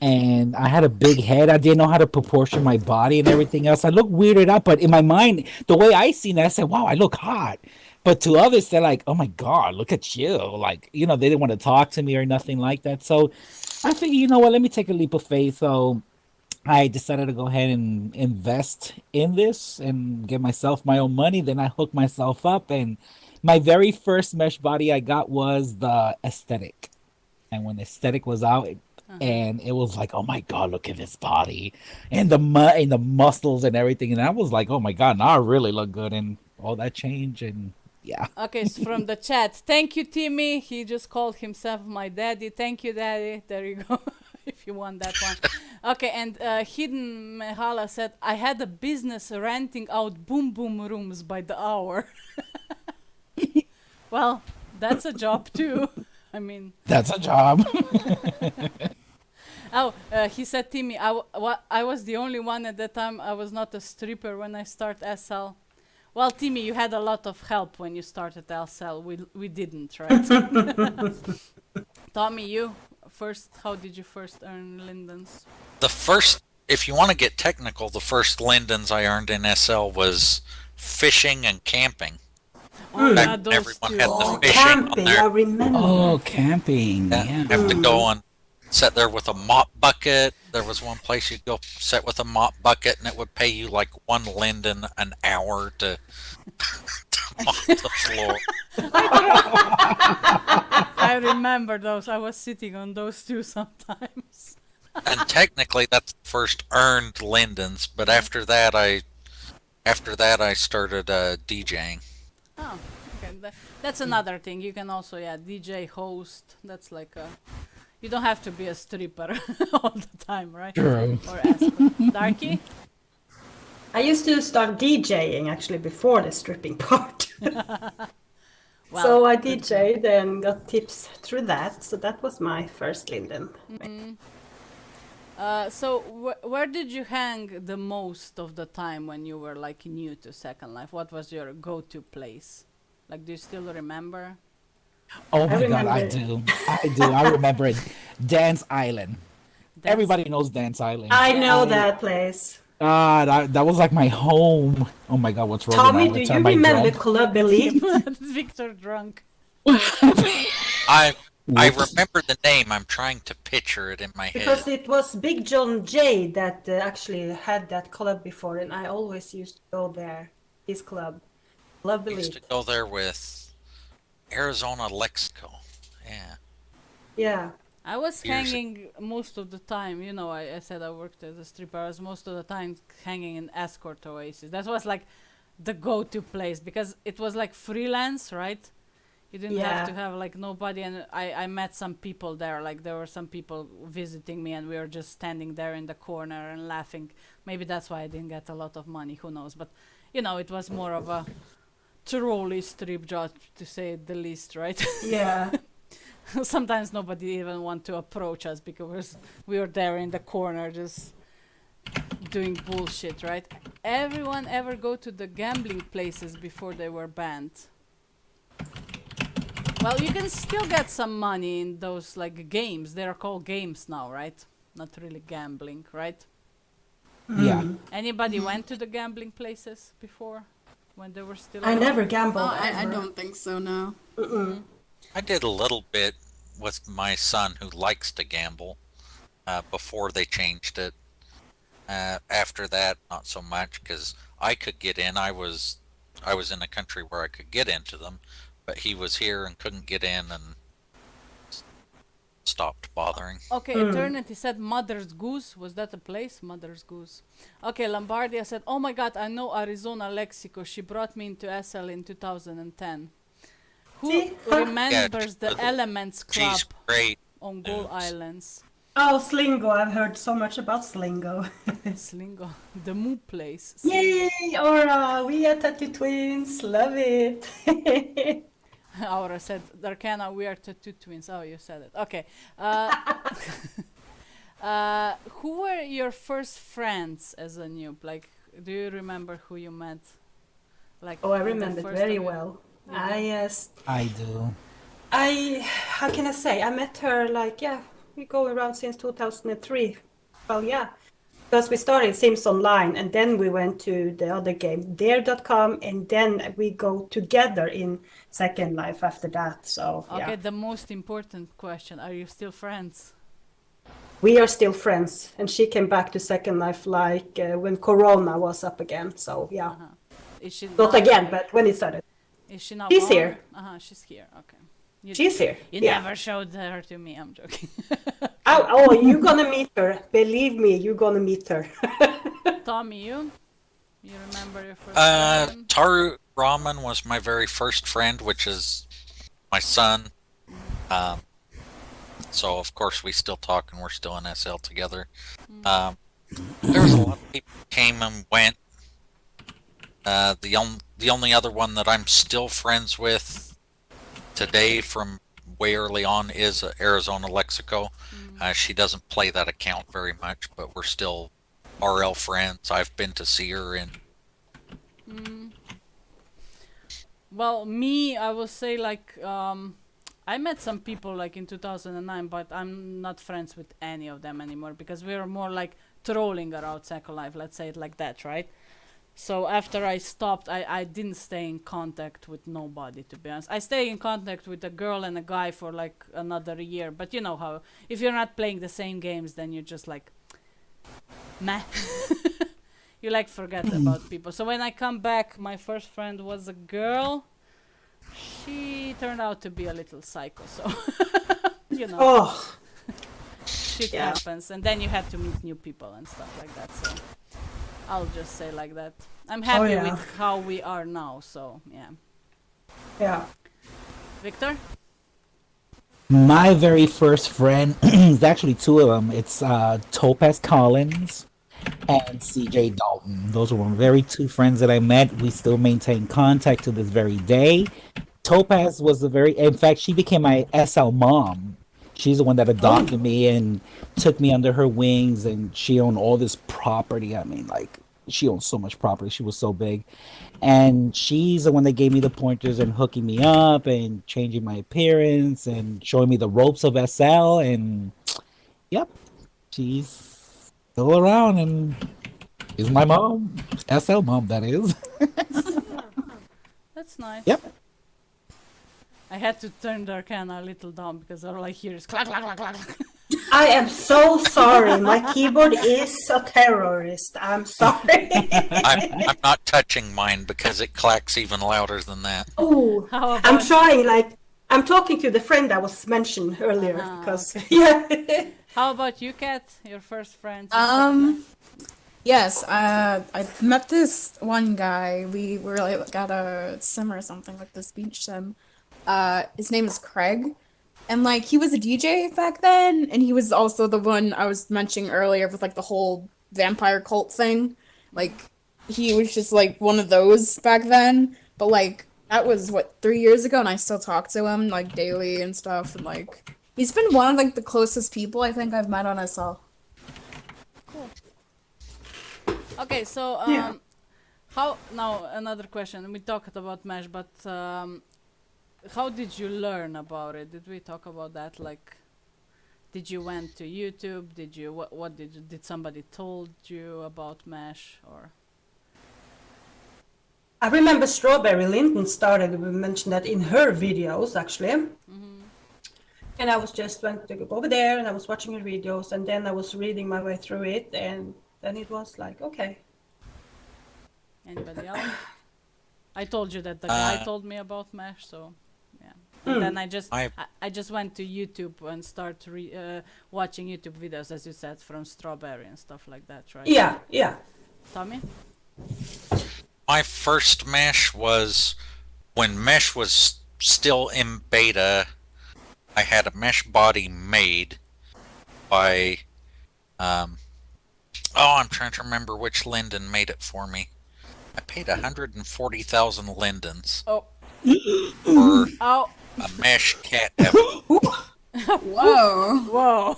and I had a big head. I didn't know how to proportion my body and everything else. I looked weirded out, but in my mind, the way I seen it, I said, wow, I look hot. But to others, they're like, oh my God, look at you. Like, you know, they didn't want to talk to me or nothing like that. So I figured, you know what, let me take a leap of faith. So I decided to go ahead and invest in this and give myself my own money. Then I hooked myself up, and my very first mesh body I got was the aesthetic. And when the aesthetic was out, and it was like, oh my God, look at this body and the muscles and everything. And I was like, oh my God, now I really look good, and all that change. And yeah. Okay, so from the chat. Thank you, Timmy. He just called himself my daddy. Thank you, daddy. There you go. If you want that one. Okay, and Hidden Mehala said, I had a business renting out boom boom rooms by the hour. Well, that's a job too. I mean, That's a job. he said, Timmy, I was the only one at that time. I was not a stripper when I started SL. Well, Timmy, you had a lot of help when you started SL. We didn't, right? Tommy, you first, how did you first earn lindens? The first, if you want to get technical, the first lindens I earned in SL was fishing and camping. Oh, Back yeah, when those everyone two. had the Oh, fishing on camping, there. I remember. Oh, camping. Yeah, Yeah. have to go and sit there with a mop bucket. There was one place you'd go sit with a mop bucket, and it would pay you like 1 linden an hour to, to mop the floor. I remember those. I was sitting on those too sometimes. And technically, that's the first earned lindens. But after that, I started DJing. Oh, okay. That's another thing. You can also, DJ, host. That's like a... You don't have to be a stripper all the time, right? True. Or escort. Darky? I used to start DJing actually before the stripping part. Well, So I DJ'd and got tips through that. So that was my first linden. so where did you hang the most of the time when you were like new to Second Life? What was your go-to place? Like, do you still remember? Oh my God, remember I it. do. I do. I remember it. Dance Island. That's- Everybody knows Dance Island. I know that place. That was like my home. Oh my God, what's wrong Tommy, with do my you am I remember drunk? Club Elite? Victor drunk. I Whoops. remember the name. I'm trying to picture it in my head. Because it was Big John Jay that actually had that club before, and I always used to go there. His club. Club I used to Elite. go there with Arizona Lexico. Yeah. Yeah. I was Years hanging most of the time, you know, I said I worked as a stripper. I was most of the time hanging in Escort Oasis. That was like the go-to place because it was like freelance, right? You didn't have to have like nobody, and I met some people there. Like there were some people visiting me, and we were just standing there in the corner and laughing. Maybe that's why I didn't get a lot of money. Who knows? But you know, it was more of a trolley strip job, to say the least, right? Yeah. Sometimes nobody even want to approach us because we were there in the corner just doing bullshit, right? Everyone ever go to the gambling places before they were banned? Well, you can still get some money in those like games. They are called games now, right? Not really gambling, right? Yeah. Anybody went to the gambling places before when they were still? I around? never gambled. Oh, I ever. don't think so, no. I did a little bit with my son who likes to gamble before they changed it. After that, not so much because I could get in. I was in a country where I could get into them, but he was here and couldn't get in and stopped bothering. Okay, Eternity said Mother's Goose. Was that a place? Mother's Goose. Okay, Lombardia said, oh my god, I know Arizona Lexico. She brought me into SL in 2010. Who See? remembers Yeah, the Elements Club She's great. on Gull Noobs. Islands? Oh, Slingo. I've heard so much about Slingo. Slingo. The Moo place. Yay, Aura. We are Tattoo Twins. Love it. Aura said, Darkana, we are tattoo twins. Oh, you said it. Okay. Who were your first friends as a noob? Like, do you remember who you met? Like, Oh, I the remember it first very of you? well. I do. How can I say? I met her like, we go around since 2003. Well, yeah. Because we started Sims Online and then we went to the other game, dare.com, and then we go together in Second Life after that. So, Okay, the most important question. Are you still friends? we are still friends. And she came back to Second Life like when Corona was up again. So, yeah. Is she Not now- again, but when it started. Is she now She's on? here. She's here. Okay. You, She's here. You yeah. never showed her to me. I'm joking. Oh, you're gonna meet her. Believe me, you're gonna meet her. Tommy, you? You remember your first friend? Taru Ramen was my very first friend, which is my son. So of course we still talk and we're still in SL together. There was a lot of people who came and went. The only other one that I'm still friends with today from way early on is Arizona Lexico. She doesn't play that account very much, but we're still RL friends. I've been to see her in. Well, me, I will say like I met some people like in 2009, but I'm not friends with any of them anymore because we were more like trolling around Second Life. Let's say it like that, right? So after I stopped, I didn't stay in contact with nobody, to be honest. I stay in contact with a girl and a guy for like another year. But you know how, if you're not playing the same games, then you're just like, meh. You like forget about people. So when I come back, my first friend was a girl. She turned out to be a little psycho, so, you know, Oh, shit yeah. happens. And then you have to meet new people and stuff like that, so. I'll just say like that. I'm happy yeah. with how we are now, so yeah. yeah. Victor? My very first friend is actually two of them. It's Topaz Collins and CJ Dalton. Those were my very two friends that I met. We still maintain contact to this very day. Topaz was in fact, she became my SL mom. She's the one that adopted me and took me under her wings, and she owned all this property. I mean, like, she owned so much property. She was so big. And she's the one that gave me the pointers and hooking me up and changing my appearance and showing me the ropes of SL. And, yep, she's still around and is my mom. SL mom, that is. That's nice. Yep. I had to turn the Arcana a little down because all I hear is clack, clack, clack, clack, clack. I am so sorry. My keyboard is a terrorist. I'm sorry. I'm not touching mine because it clacks even louder than that. Oh, How I'm about, trying. Like, I'm talking to the friend that was mentioned earlier because yeah. how about you, Kat? Your first friend? Yes, I met this one guy. We were like at a sim or something, like this beach sim. His name is Craig. And like he was a DJ back then, and he was also the one I was mentioning earlier with like the whole vampire cult thing. Like he was just like one of those back then. But like that was what 3 years ago, and I still talk to him like daily and stuff. And like he's been one of like the closest people I think I've met on SL. Okay, so Yeah. how now another question. We talked about Mesh, but how did you learn about it? Did we talk about that? Like, did you went to YouTube? Did you what did you, did somebody told you about Mesh or? I remember Strawberry Linden started, we mentioned that in her videos actually. And I was just went to go over there and I was watching her videos and then I was reading my way through it and then it was like, okay. Anybody else? I told you that the guy told me about Mesh, so yeah. And then I just went to YouTube and start watching YouTube videos, as you said, from Strawberry and stuff like that, right? Yeah, yeah. Tommy? My first Mesh was when Mesh was still in beta. I had a Mesh body made by, I'm trying to remember which Linden made it for me. I paid 140,000 Lindens Oh. for Oh. a Mesh cat avatar. Whoa. Whoa.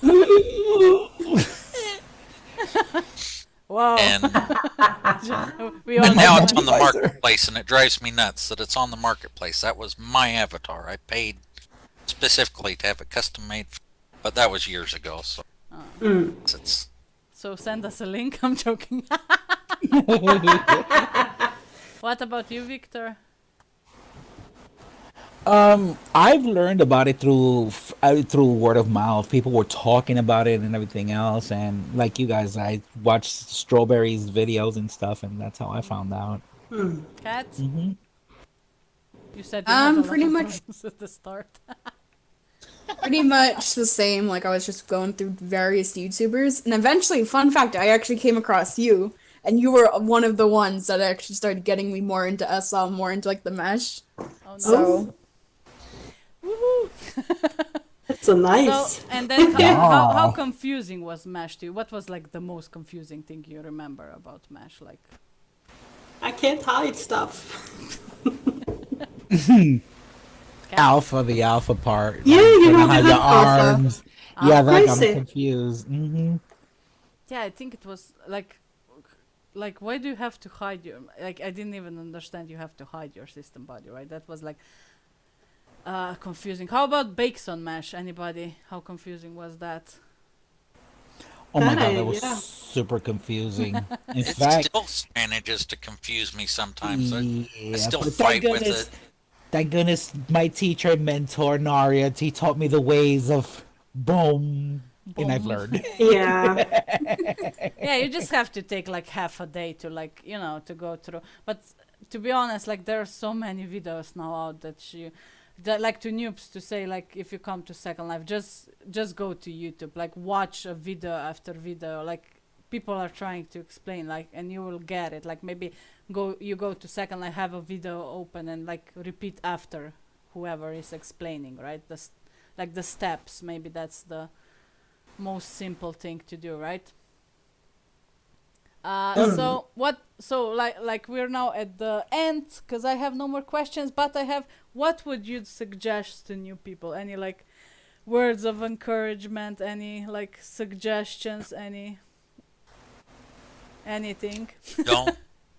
Whoa. And We all now it's on the marketplace, and it drives me nuts that it's on the marketplace. That was my avatar. I paid specifically to have it custom made, but that was years ago. So it's So send us a link. I'm joking. What about you, Victor? I've learned about it through word of mouth. People were talking about it and everything else, and like you guys, I watched Strawberry's videos and stuff, and that's how I found out. Kat? Hmm. You said you had a lot Pretty of much- problems at the start. Pretty much the same. Like I was just going through various YouTubers, and eventually, fun fact, I actually came across you, and you were one of the ones that actually started getting me more into SL, more into like the Mesh. Oh no. So Woohoo! That's so nice. So, and then how confusing was Mesh to you? What was like the most confusing thing you remember about Mesh? Like, I can't hide stuff. The alpha part. Yeah, like, you know, how the your alpha. arms. Yeah, that got me Crazy. confused. Hmm. yeah, I think it was like why do you have to hide your like? I didn't even understand you have to hide your system body, right? That was like confusing. How about bakes on Mesh? Anybody? How confusing was that? Oh my god, Hi, that was yeah. super confusing. In it fact, still manages to confuse me sometimes. I yeah, still but fight with it. Thank goodness, my teacher, mentor Naria, he taught me the ways of boom, and I've Boom. learned. Yeah. Yeah, you just have to take like half a day to like to go through. But to be honest, like there are so many videos now out that like to noobs to say like if you come to Second Life, just go to YouTube, like watch a video after video, like people are trying to explain, like, and you will get it. Like maybe you go to Second Life, have a video open and like repeat after whoever is explaining, right? Like the steps. Maybe that's the most simple thing to do, right? So like we're now at the end because I have no more questions, but I have, what would you suggest to new people? Any like words of encouragement, any like suggestions, anything?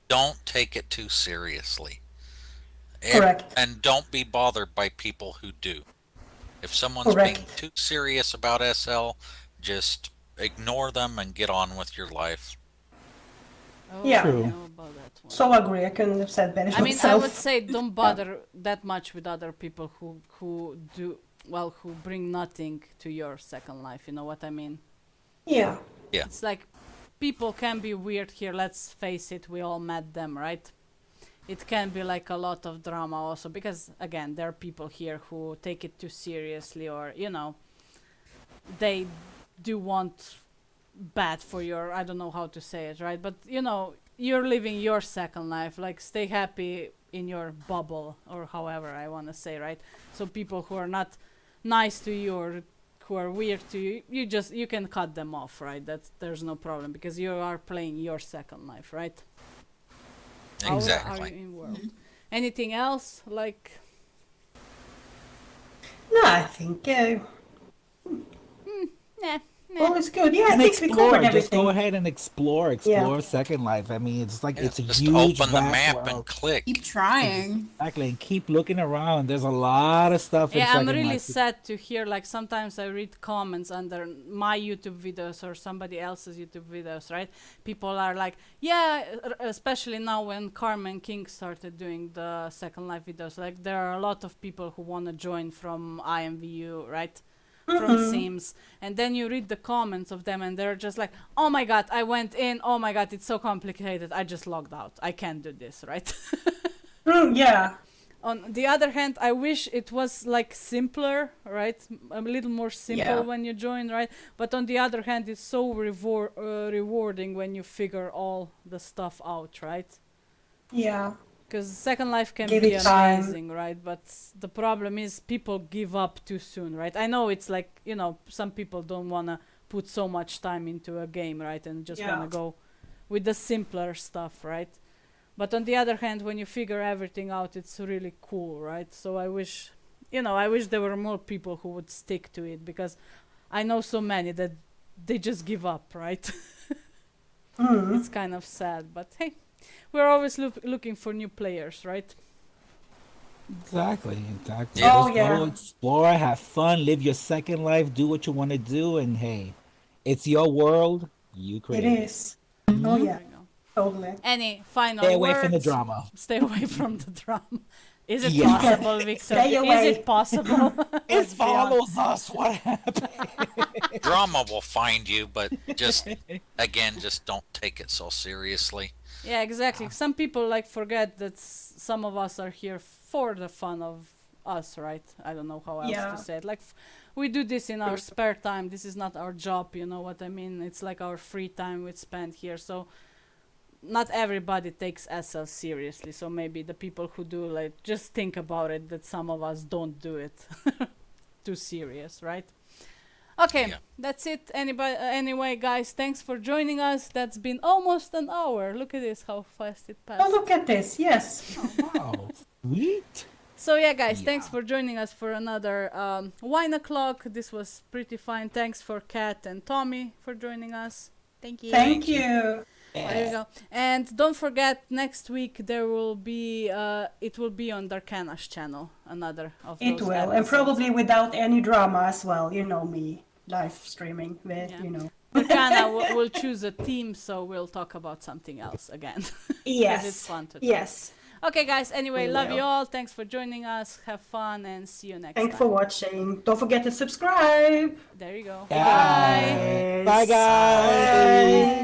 Don't take it too seriously. Correct. And don't be bothered by people who do. If someone's being Correct. too serious about SL, just ignore them and get on with your life. Oh, Yeah. I True. know about that one. So agree. I couldn't have said better I mean, myself. I would say don't bother that much with other people who bring nothing to your Second Life. You know what I mean? Yeah. It's like people can be weird here. Let's face it, we all met them, right? It can be like a lot of drama also because again, there are people here who take it too seriously, or they do want bad for your, I don't know how to say it, right? But you're living your second life. Like, stay happy in your bubble, or however I want to say, right? So people who are not nice to you or who are weird to you, you can cut them off, right? There's no problem because you are playing your second life, right? Exactly. How are you in world? Anything else? Like, No, I think nah. all is good. Yeah, I And think we explore. covered Just go everything. ahead and explore Second Life. I mean, it's like it's a Just huge open the vast map world. and click. Keep trying. Exactly, and keep looking around. There's a lot of stuff. Yeah, in I'm Second really Life. sad to hear, like, sometimes I read comments under my YouTube videos or somebody else's YouTube videos, right? People are like, yeah, especially now when Carmen King started doing the Second Life videos, like, there are a lot of people who want to join from IMVU, right? From Sims. And then you read the comments of them and they're just like, oh my god, I went in, oh my god, it's so complicated, I just logged out. I can't do this, right? Yeah. On the other hand, I wish it was like simpler, right? A little more simple Yeah. when you join, right? But on the other hand, it's so rewarding when you figure all the stuff out, right? Yeah. Because Second Life can Give be it time. amazing, right? But the problem is people give up too soon, right? I know it's like, some people don't want to put so much time into a game, right? And just want Yeah. to go with the simpler stuff, right? But on the other hand, when you figure everything out, it's really cool, right? So I wish there were more people who would stick to it, because I know so many that they just give up, right? It's kind of sad, but hey, we're always looking for new players, right? Exactly. Yeah. Oh, Just yeah. go explore, have fun, live your second life, do what you want to do, and hey, it's your world. You It create it. is. Oh, yeah. There you go. Totally. Any final Stay words? away from the drama. Stay away from the drama. Is it Yeah. possible, Victor? Stay Is away. it possible? It Let's be honest. follows us. What happened? Drama will find you, but just don't take it so seriously. Yeah, exactly. Some people like forget that some of us are here for the fun of us, right? I don't know how else Yeah. to say it. Like, we do this in our spare time. This is not our job, you know what I mean? It's like our free time we spend here. So not everybody takes SL seriously. So maybe the people who do, like, just think about it, that some of us don't do it too serious, right? Okay, Yeah. that's it. Anyway, guys, thanks for joining us. That's been almost an hour. Look at this, how fast it passed. Oh, look at this. Yes. Wow, sweet. So yeah, guys, Yeah. thanks for joining us for another wine o'clock. This was pretty fine. Thanks for Kat and Tommy for joining us. Thank you. Thank you. There you go. And don't forget, next week there will be it will be on Darkana's channel. Another of It those will. And episodes. probably without any drama as well. You know me. Live streaming. Yeah. Darkana will choose a theme, so we'll talk about something else again. 'Cause Yes. it's fun to talk. Yes. Okay, guys. Anyway, We love you will. all. Thanks for joining us. Have fun and see you next Thanks time. for watching. Don't forget to subscribe. There you go. Bye. Bye. Bye, guys. Bye.